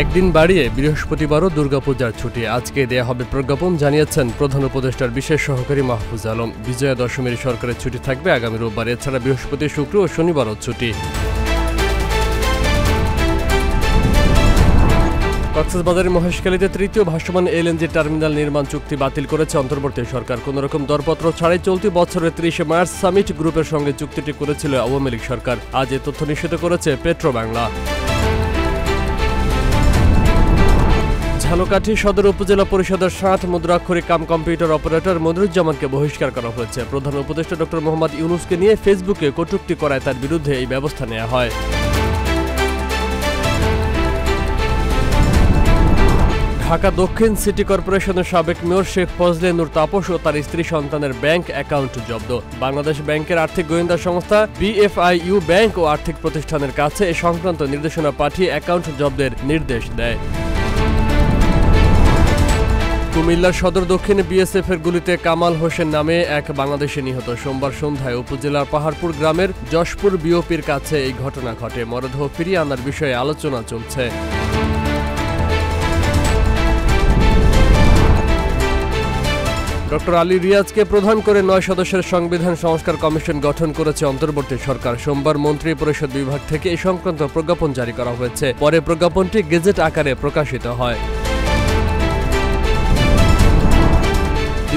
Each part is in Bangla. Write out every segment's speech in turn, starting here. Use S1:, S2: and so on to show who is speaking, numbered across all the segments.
S1: একদিন বাড়িয়ে বৃহস্পতিবারও দুর্গাপূজার ছুটি আজকে দেয়া হবে প্রজ্ঞাপন জানিয়েছেন প্রধান উপদেষ্টার বিশেষ সহকারী মাহফুজ আলম। বিজয়া দশমীর সরকারের ছুটি থাকবে আগামী রোববার, এছাড়া বৃহস্পতি, শুক্র ও শনিবারও ছুটি। কক্সবাজারের মহেশখালীতে তৃতীয় ভাসমান এলএনজি টার্মিনাল নির্মাণ চুক্তি বাতিল করেছে অন্তর্বর্তী সরকার। কোনোরকম দরপত্র ছাড়াই চলতি বছরের 30 মার্চ সামিট গ্রুপের সঙ্গে চুক্তিটি করেছিল আওয়ামী লীগ সরকার। আজ এ তথ্য নিশ্চিত করেছে পেট্রোবাংলা। ঝালকাঠি সদর উপজেলা পরিষদের 7 মুদ্রাক্ষরিক কাম কম্পিউটার অপারেটর মনিরুজ্জামানকে বহিষ্কার করা হয়েছে। প্রধান উপদেষ্টা ডক্টর মোহাম্মদ ইউনুসকে নিয়ে ফেসবুকে কটূক্তি করায় তার বিরুদ্ধে এই ব্যবস্থা নেওয়া হয়। ঢাকা দক্ষিণ সিটি কর্পোরেশনের সাবেক মেয়র শেখ ফজলে নূর তাপস ও তার স্ত্রী সন্তানের ব্যাংক অ্যাকাউন্ট জব্দ। বাংলাদেশ ব্যাংকের আর্থিক গোয়েন্দা সংস্থা BFIU ব্যাংক ও আর্থিক প্রতিষ্ঠানের কাছে এ সংক্রান্ত নির্দেশনা পাঠিয়ে অ্যাকাউন্ট জব্দের নির্দেশ দেয়। কুমিল্লার সদর দক্ষিণে বিএসএফের গুলিতে কামাল হোসেন নামে এক বাংলাদেশি নিহত। সোমবার সন্ধ্যায় উপজেলার পাহাড়পুর গ্রামের যশপুর বিওপির কাছে এই ঘটনা ঘটে। মরদেহ ফিরিয়ে আনার বিষয়ে আলোচনা চলছে। ডক্টর আলী রিয়াজকে প্রধান করে 9 সদস্যের সংবিধান সংস্কার কমিশন গঠন করেছে অন্তর্বর্তী সরকার। সোমবার মন্ত্রী পরিষদ বিভাগ থেকে এই সংক্রান্ত প্রজ্ঞাপন জারি করা হয়েছে। পরে প্রজ্ঞাপনটি গেজেট আকারে প্রকাশিত হয়।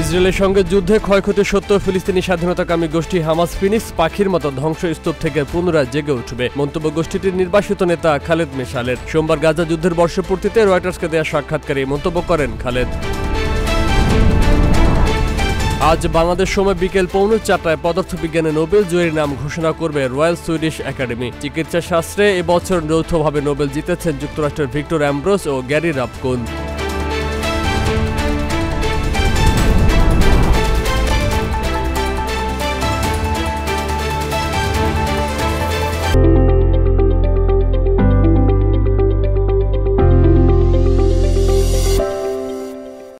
S1: ইসরায়েলের সঙ্গে যুদ্ধে ক্ষয়ক্ষতি সত্ত্বেও ফিলিস্তিনি স্বাধীনতাকামী গোষ্ঠী হামাস ফিনিক্স পাখির মতো ধ্বংসস্তূপ থেকে পুনরায় জেগে উঠবে, মন্তব্য গোষ্ঠীটির নির্বাসিত নেতা খালেদ মিশালের। সোমবার গাজা যুদ্ধের বর্ষপূর্তিতে রয়টার্সকে দেওয়া সাক্ষাৎকারে মন্তব্য করেন খালেদ। আজ বাংলাদেশ সময় বিকেল 4:45 পদার্থবিজ্ঞানে নোবেল জয়ীর নাম ঘোষণা করবে রয়্যাল সুইডিশ একাডেমি। চিকিৎসা শাস্ত্রে এবছর যৌথভাবে নোবেল জিতেছেন যুক্তরাষ্ট্রের ভিক্টর অ্যামব্রোস ও গ্যারি রাপকুন।